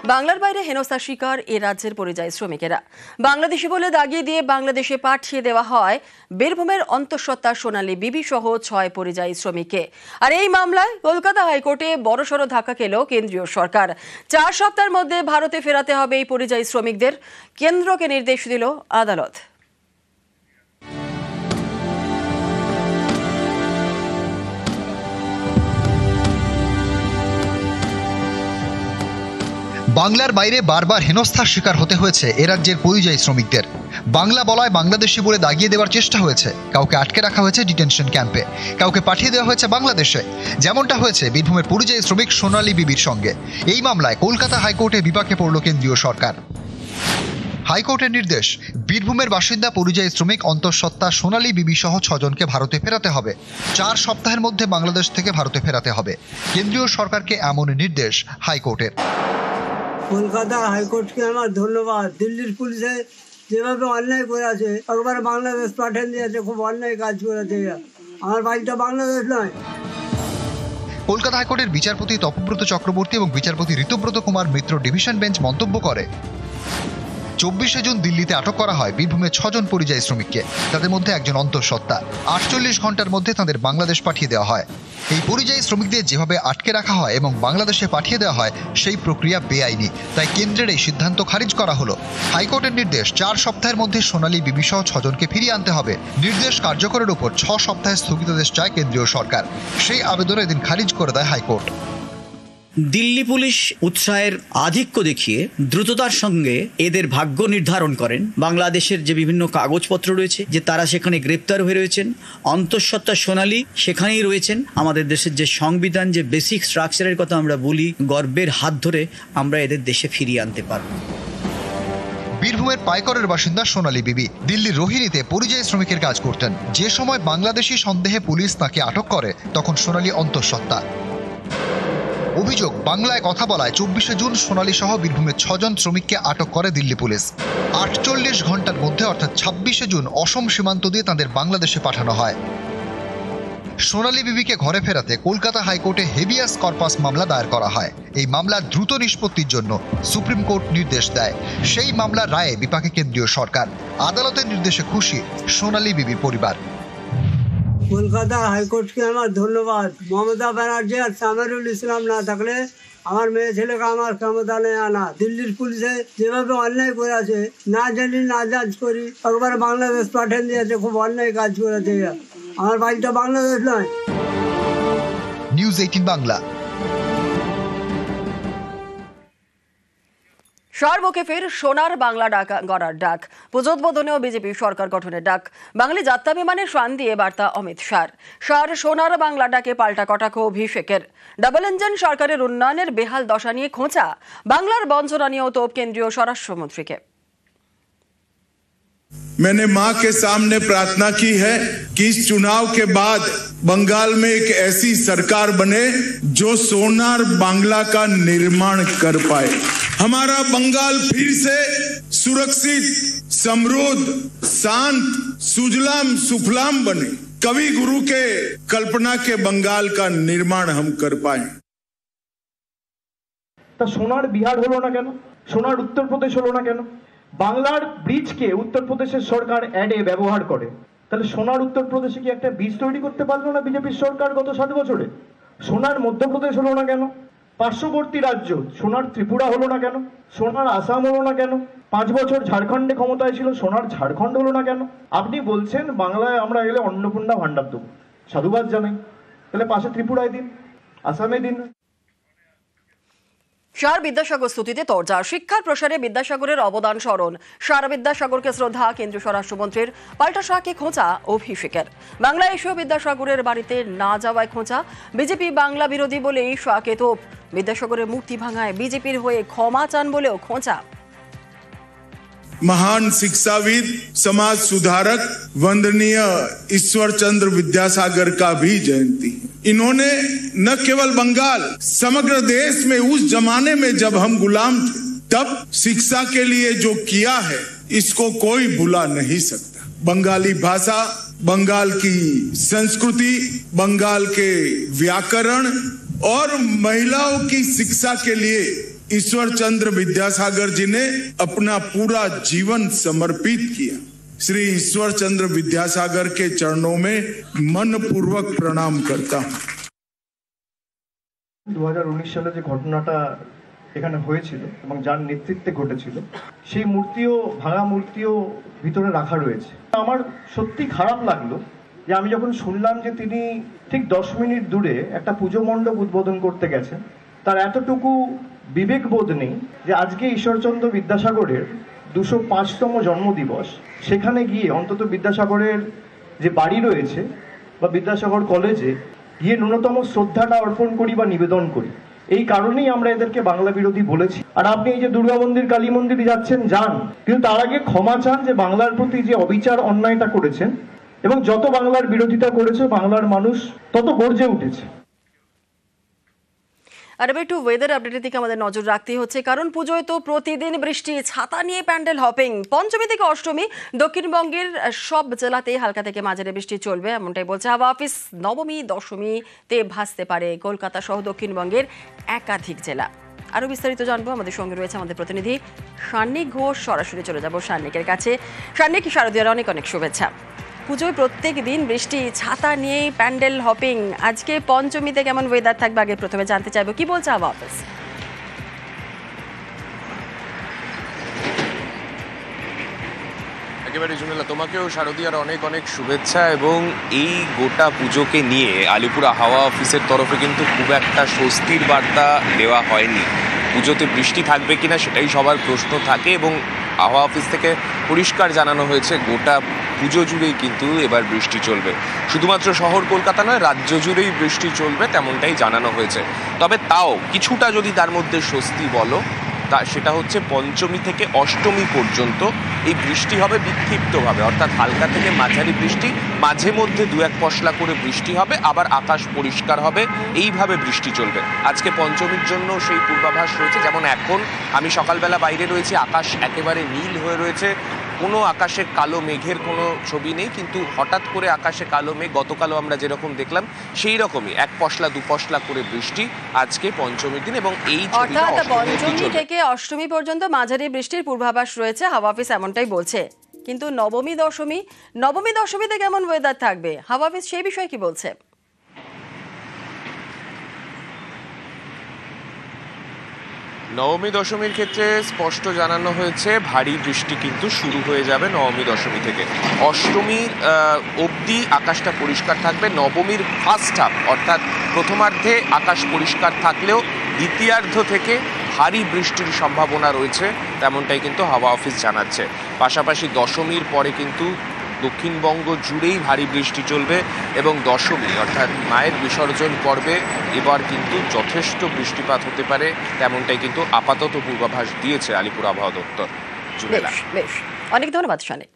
বাংলার বাইরে হেনস্থার শিকার এ রাজ্যের পরিযায়ী শ্রমিকেরা। বাংলাদেশি বলে দাগিয়ে দিয়ে বাংলাদেশে পাঠিয়ে দেওয়া হয় বীরভূমের অন্তঃসত্ত্বা সোনালী বিবি সহ 6 পরিযায়ী শ্রমিককে। আর এই মামলায় কলকাতা হাইকোর্টে বড়সড় ধাক্কা খেল কেন্দ্রীয় সরকার। 4 সপ্তাহের মধ্যে ভারতে ফেরাতে হবে এই পরিযায়ী শ্রমিকদের, কেন্দ্রকে নির্দেশ দিল আদালত। বাংলার বাইরে বারবার হেনস্থার শিকার হতে হয়েছে এ রাজ্যের পরিযায়ী শ্রমিকদের। বাংলা বলায় বাংলাদেশি বলে দাগিয়ে দেওয়ার চেষ্টা হয়েছে, কাউকে আটকে রাখা হয়েছে ডিটেনশন ক্যাম্পে, কাউকে পাঠিয়ে দেওয়া হয়েছে বাংলাদেশে, যেমনটা হয়েছে বীরভূমের পরিযায়ী শ্রমিক সোনালী বিবির সঙ্গে। এই মামলায় কলকাতা হাইকোর্টে বিপাকে পড়ল কেন্দ্রীয় সরকার। হাইকোর্টের নির্দেশ, বীরভূমের বাসিন্দা পরিযায়ী শ্রমিক অন্তঃসত্ত্বা সোনালী বিবি সহ 6 জনকে ভারতে ফেরাতে হবে। 4 সপ্তাহের মধ্যে বাংলাদেশ থেকে ভারতে ফেরাতে হবে। কেন্দ্রীয় সরকারকে এমন নির্দেশ হাইকোর্টের। কলকাতা হাইকোর্টকে আমার ধন্যবাদ। দিল্লির পুলিশে যেভাবে অন্যায় করে আছে, একবারে বাংলাদেশ পাঠিয়ে দিয়েছে, খুব অন্যায় কাজ করেছে। আমার বাড়িটা বাংলাদেশ নয়। কলকাতা হাইকোর্টের বিচারপতি তপব্রত চক্রবর্তী এবং বিচারপতি ঋতব্রত কুমার মিত্র ডিভিশন বেঞ্চ মন্তব্য করে, 24শে জুন দিল্লিতে আটক করা হয় বীরভূমের 6 জন পরিযায়ী শ্রমিককে। তাদের মধ্যে একজন অন্তঃসত্ত্বা। 48 ঘন্টার মধ্যে তাদের বাংলাদেশ পাঠিয়ে দেওয়া হয়। এই পরিযায়ী শ্রমিকদের যেভাবে আটকে রাখা হয় এবং বাংলাদেশে পাঠিয়ে দেওয়া হয়, সেই প্রক্রিয়া বেআইনি। তাই কেন্দ্রের এই সিদ্ধান্ত খারিজ করা হলো। হাইকোর্টের নির্দেশ, 4 সপ্তাহের মধ্যে সোনালী বিবি সহ 6 জনকে ফিরিয়ে আনতে হবে। নির্দেশ কার্যকরের উপর 6 সপ্তাহের স্থগিতাদেশ চায় কেন্দ্রীয় সরকার। সেই আবেদন এদিন খারিজ করে দেয় হাইকোর্ট। দিল্লি পুলিশ উৎসাহের আধিক্য দেখিয়ে দ্রুততার সঙ্গে এদের ভাগ্য নির্ধারণ করেন। বাংলাদেশের যে বিভিন্ন কাগজপত্র রয়েছে, যে তারা সেখানে গ্রেপ্তার হয়ে রয়েছেন, অন্তঃসত্ত্বা সোনালী সেখানেই রয়েছেন। আমাদের দেশের যে সংবিধান, যে বেসিক স্ট্রাকচারের কথা আমরা বলি, গর্বের হাত ধরে আমরা এদের দেশে ফিরিয়ে আনতে পারব। বীরভূমের পাইকরের বাসিন্দা সোনালী বিবি দিল্লির রোহিণীতে পরিযায়ী শ্রমিকের কাজ করতেন। যে সময় বাংলাদেশি সন্দেহে পুলিশ তাকে আটক করে, তখন সোনালী অন্তঃসত্ত্বা। অভিযোগ, বাংলায় কথা বলায় 24শে জুন সোনালী সহ বীরভূমের 6 জন শ্রমিককে আটক করে দিল্লি পুলিশ। 48 ঘন্টার মধ্যে অর্থাৎ 26শে জুন অসম সীমান্ত দিয়ে তাদের বাংলাদেশে পাঠানো হয়। সোনালী বিবিকে ঘরে ফেরাতে কলকাতা হাইকোর্টে হেভিয়াস কর্পাস মামলা দায়ের করা হয়। এই মামলার দ্রুত নিষ্পত্তির জন্য সুপ্রিম কোর্ট নির্দেশ দেয়। সেই মামলার রায়ে বিপাকে কেন্দ্রীয় সরকার। আদালতের নির্দেশে খুশি সোনালী বিবির পরিবার। কলকাতা হাইকোর্টকে আমার ধন্যবাদ। মমতা ব্যানার্জি আর সামিরুল ইসলাম না থাকলে আমার মেয়ে ছেলেকে আমার ক্ষমতা নেই আনা। দিল্লির পুলিশে যেভাবে অন্যায় করে আছে, না জানি না জাজ করি, একবারে বাংলাদেশ পাঠিয়ে দিয়েছে, খুব অন্যায় কাজ করেছে। আমার বাড়িটা বাংলাদেশ নয়। নিউজ 18 বাংলা। সর্বকে ফের সোনার বাংলা ডাক গড়ার ডাক, পুজোদ্বোধনেও বিজেপি সরকার গঠনের ডাক। বাঙালি যাত্রাভিমানে শান দিয়ে বার্তা অমিত শাহর। সোনার বাংলা ডাকে পাল্টা কটাক্ষ অভিষেকের। ডাবল ইঞ্জিন সরকারের উন্নয়নের বেহাল দশা নিয়ে খোঁচা, বাংলার বঞ্চনা নিয়েও তোপ কেন্দ্রীয় স্বরাষ্ট্রমন্ত্রীকে। मैंने मां के सामने प्रार्थना की है कि इस चुनाव के बाद बंगाल में एक ऐसी सरकार बने जो सोनार बांग्ला का निर्माण कर पाए। हमारा बंगाल फिर से सुरक्षित, समृद्ध, शांत, सुजलाम सुफलाम बने। कवि गुरु के कल्पना के बंगाल का निर्माण हम कर पाए। তা সোনার বিহার হলো না কেন? সোনার উত্তরপ্রদেশ হলো না কেন? বাংলার ব্রিজকে উত্তরপ্রদেশের সরকার অ্যাডে ব্যবহার করে, তাহলে সোনার উত্তরপ্রদেশে কি একটা ব্রিজ তৈরি করতে পারলো না বিজেপির সরকার গত 7 বছরে? সোনার মধ্যপ্রদেশ হলো না কেন? পার্শ্ববর্তী রাজ্য সোনার ত্রিপুরা হলো না কেন? সোনার আসাম হলো না কেন? 5 বছর ঝাড়খণ্ডে ক্ষমতায় ছিল, সোনার ঝাড়খণ্ড হলো না কেন? আপনি বলছেন বাংলায় আমরা এলে অন্নপূর্ণা ভাণ্ডার দেবো, সাধুবাদ জানাই। তাহলে পাশে ত্রিপুরায় দিন, আসামে দিন। শাহ বিদ্যাসাগর স্তুতিতে তরজা, শিক্ষার প্রসারে বিদ্যাসাগরের অবদান স্মরণ। শাহ বিদ্যাসাগরকে শ্রদ্ধা, কেন্দ্রীয় স্বরাষ্ট্রমন্ত্রীর। পাল্টা শাহকে খোঁচা অভিষেকের। বাংলা এসেও বিদ্যাসাগরের বাড়িতে না যাওয়ায় খোঁচা, বিজেপি বাংলা বিরোধী বলেই শাহকে তোপ। বিদ্যাসাগরের মূর্তি ভাঙায় বিজেপির হয়ে ক্ষমা চান বলেও খোঁচা। महान शिक्षाविद, समाज सुधारक वंदनीय ईश्वर चंद्र विद्यासागर का भी जयंती। इन्होंने न केवल बंगाल, समग्र देश में उस जमाने में जब हम गुलाम थे, तब शिक्षा के लिए जो किया है, इसको कोई भुला नहीं सकता। बंगाली भाषा, बंगाल की संस्कृति, बंगाल के व्याकरण और महिलाओं की शिक्षा के लिए ईश्वर चंद्र विद्यासागर जी ने अपना पूरा जीवन समर्पित किया। श्री ईश्वर चंद्र विद्यासागर के चरणों में मनपूर्वक प्रणाम करता हूं। 2019 সালে যে ঘটনাটা এখানে হয়েছিল এবং যার নেতৃত্বে ঘটেছিল সেই মূর্তিও ভাঙা মূর্তিও ভিতরে রাখা রয়েছে। আমার সত্যি খারাপ লাগলো যে আমি যখন শুনলাম যে তিনি ঠিক 10 মিনিট দূরে একটা পুজো মণ্ডপ উদ্বোধন করতে গেছেন, তার এতটুকু বিবেকবোধ নেই যে আজকে ঈশ্বরচন্দ্র বিদ্যাসাগরের 205তম জন্মদিবস, সেখানে গিয়ে অন্তত বিদ্যাসাগরের যে বাড়ি রয়েছে বা বিদ্যাসাগর কলেজে গিয়ে ন্যূনতম শ্রদ্ধাটা অর্পণ করি বা নিবেদন করি। এই কারণেই আমরা এদেরকে বাংলা বিরোধী বলেছি। আর আপনি এই যে দুর্গা মন্দির, কালী মন্দিরে যাচ্ছেন যান, কিন্তু তার আগে ক্ষমা চান যে বাংলার প্রতি যে অবিচার অন্যায়টা করেছেন, এবং যত বাংলার বিরোধিতা করেছে বাংলার মানুষ তত গর্জে উঠেছে। আর এবার একটু ওয়েদার আপডেটের দিকে আমাদের নজর রাখতে হচ্ছে, কারণ পুজোয় তো প্রতিদিন বৃষ্টি, ছাতা নিয়ে প্যান্ডেল হপিং। পঞ্চমী থেকে অষ্টমী দক্ষিণবঙ্গের সব জেলাতে হালকা থেকে মাঝারি বৃষ্টি চলবে, এমনটাই বলছে হাওয়া অফিস। নবমী দশমীতে ভাসতে পারে কলকাতা সহ দক্ষিণবঙ্গের একাধিক জেলা। আরও বিস্তারিত জানবো, আমাদের সঙ্গে রয়েছে আমাদের প্রতিনিধি সান্নিক ঘোষ। সরাসরি চলে যাব সান্নিকের কাছে। সান্নিক, শারদীয়ার অনেক অনেক শুভেচ্ছা। পুজোয় প্রত্যেক দিন বৃষ্টি, ছাতা নিয়ে প্যান্ডেল হপিং, আজকে পঞ্চমীতে কেমন ওয়েদার থাকবে আগে প্রথমে জানতে চাইবো, কি বলছে হাওয়া অফিস? একেবারে জুনেলা, তোমাকেও শারদীয়ার অনেক অনেক শুভেচ্ছা। এবং এই গোটা পুজোকে নিয়ে আলিপুরা হাওয়া অফিসের তরফে কিন্তু খুব একটা স্বস্তির বার্তা দেওয়া হয়নি। পুজোতে বৃষ্টি থাকবে কিনা সেটাই সবার প্রশ্ন থাকে, এবং হাওয়া অফিস থেকে পরিষ্কার জানানো হয়েছে গোটা পুজো জুড়েই কিন্তু এবার বৃষ্টি চলবে। শুধুমাত্র শহর কলকাতা নয়, রাজ্য জুড়েই বৃষ্টি চলবে তেমনটাই জানানো হয়েছে। তবে তাও কিছুটা যদি তার মধ্যে স্বস্তি বলো, তা সেটা হচ্ছে পঞ্চমী থেকে অষ্টমী পর্যন্ত এই বৃষ্টি হবে বিক্ষিপ্তভাবে, অর্থাৎ হালকা থেকে মাঝারি বৃষ্টি, মাঝে মধ্যে 2-1 পশলা করে বৃষ্টি হবে, আবার আকাশ পরিষ্কার হবে, এইভাবে বৃষ্টি চলবে। আজকে পঞ্চমীর জন্য সেই পূর্বাভাস রয়েছে। যেমন এখন আমি সকালবেলা বাইরে রয়েছি, আকাশ একেবারে নীল হয়ে রয়েছে, কোনো আকাশে কালো মেঘের কোনো ছবি নেই, কিন্তু হঠাৎ করে আকাশে কালো মেঘ, গতকালও আমরা যেরকম দেখলাম সেই রকমই 1 পশলা 2 পশলা করে বৃষ্টি আজকে পঞ্চমীর দিন। এবং এই অর্থাৎ পঞ্চমী থেকে অষ্টমী পর্যন্ত মাঝারি বৃষ্টির পূর্বাভাস রয়েছে, হাওয়া অফিস এমনটাই বলছে। কিন্তু নবমী দশমীতে কেমন ওয়েদার থাকবে, হাওয়া অফিস সেই বিষয়ে কি বলছে? নবমী দশমীর ক্ষেত্রে স্পষ্ট জানানো হয়েছে ভারী বৃষ্টি কিন্তু শুরু হয়ে যাবে নবমী দশমী থেকে। অষ্টমী অবধি আকাশটা পরিষ্কার থাকবে। নবমীর ফার্স্ট হাফ অর্থাৎ প্রথমার্ধে আকাশ পরিষ্কার থাকলেও দ্বিতীয়ার্ধ থেকে ভারী বৃষ্টির সম্ভাবনা রয়েছে, তেমনটাই কিন্তু হাওয়া অফিস জানাচ্ছে। পাশাপাশি দশমীর পরে কিন্তু দক্ষিণবঙ্গ জুড়েই ভারী বৃষ্টি চলবে, এবং দশমী অর্থাৎ মায়ের বিসর্জন পর্বে এবার কিন্তু যথেষ্ট বৃষ্টিপাত হতে পারে, তেমনটাই কিন্তু আপাতত পূর্বাভাস দিয়েছে আলিপুর আবহাওয়া দপ্তর। বেশ, অনেক ধন্যবাদ সানিক।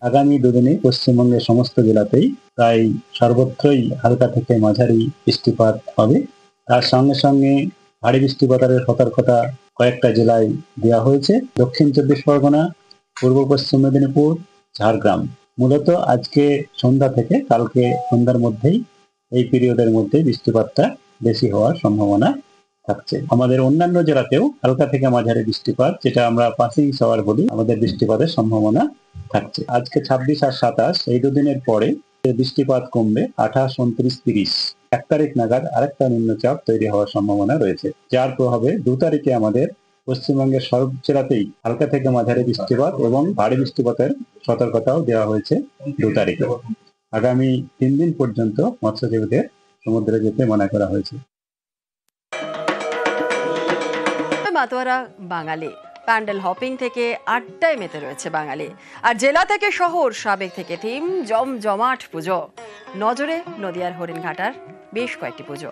আগামী দুদিনে পশ্চিমবঙ্গের সমস্ত জেলাতেই প্রায় সর্বত্রই হালকা থেকে মাঝারি বৃষ্টিপাত হবে। তার সঙ্গে সঙ্গে ভারী বৃষ্টিপাতের সতর্কতা কয়েকটা জেলায় দেওয়া হয়েছে: দক্ষিণ 24 পরগনা, পূর্ব পশ্চিম মেদিনীপুর, ঝাড়গ্রাম। মূলত আজকে সন্ধ্যা থেকে কালকে সন্ধ্যার মধ্যেই, এই পিরিয়ডের মধ্যে বৃষ্টিপাতটা বেশি হওয়ার সম্ভাবনা থাকছে। আমাদের অন্যান্য জেলাতেও হালকা থেকে মাঝারি বৃষ্টিপাত, যেটা আমরা পাসিং শাওয়ার বলি, আমাদের বৃষ্টিপাতের সম্ভাবনা থাকছে। আজকে 26 আর 27 এই দুদিনের পরে বৃষ্টিপাত কমবে। 28, 29, 30 1 তারিখ নাগাদ আরেকটা নিম্নচাপ তৈরি হওয়ার সম্ভাবনা রয়েছে, যার প্রভাবে 2 তারিখে আমাদের পশ্চিমবঙ্গের সব জেলাতেই হালকা থেকে মাঝারি বৃষ্টিপাত এবং ভারী বৃষ্টিপাতের সতর্কতাও দেওয়া হয়েছে 2 তারিখে। আগামী 3 দিন পর্যন্ত মৎস্যজীবীদের সমুদ্রে যেতে মানা করা হয়েছে। মাতোয়ারা বাঙালি, প্যান্ডেল হপিং থেকে আড্ডায় মেতে রয়েছে বাঙালি। আর জেলা থেকে শহর, সাবেক থেকে থিম, জমজমাট পুজো। নজরে নদিয়ার হরিণঘাটার বেশ কয়েকটি পুজো।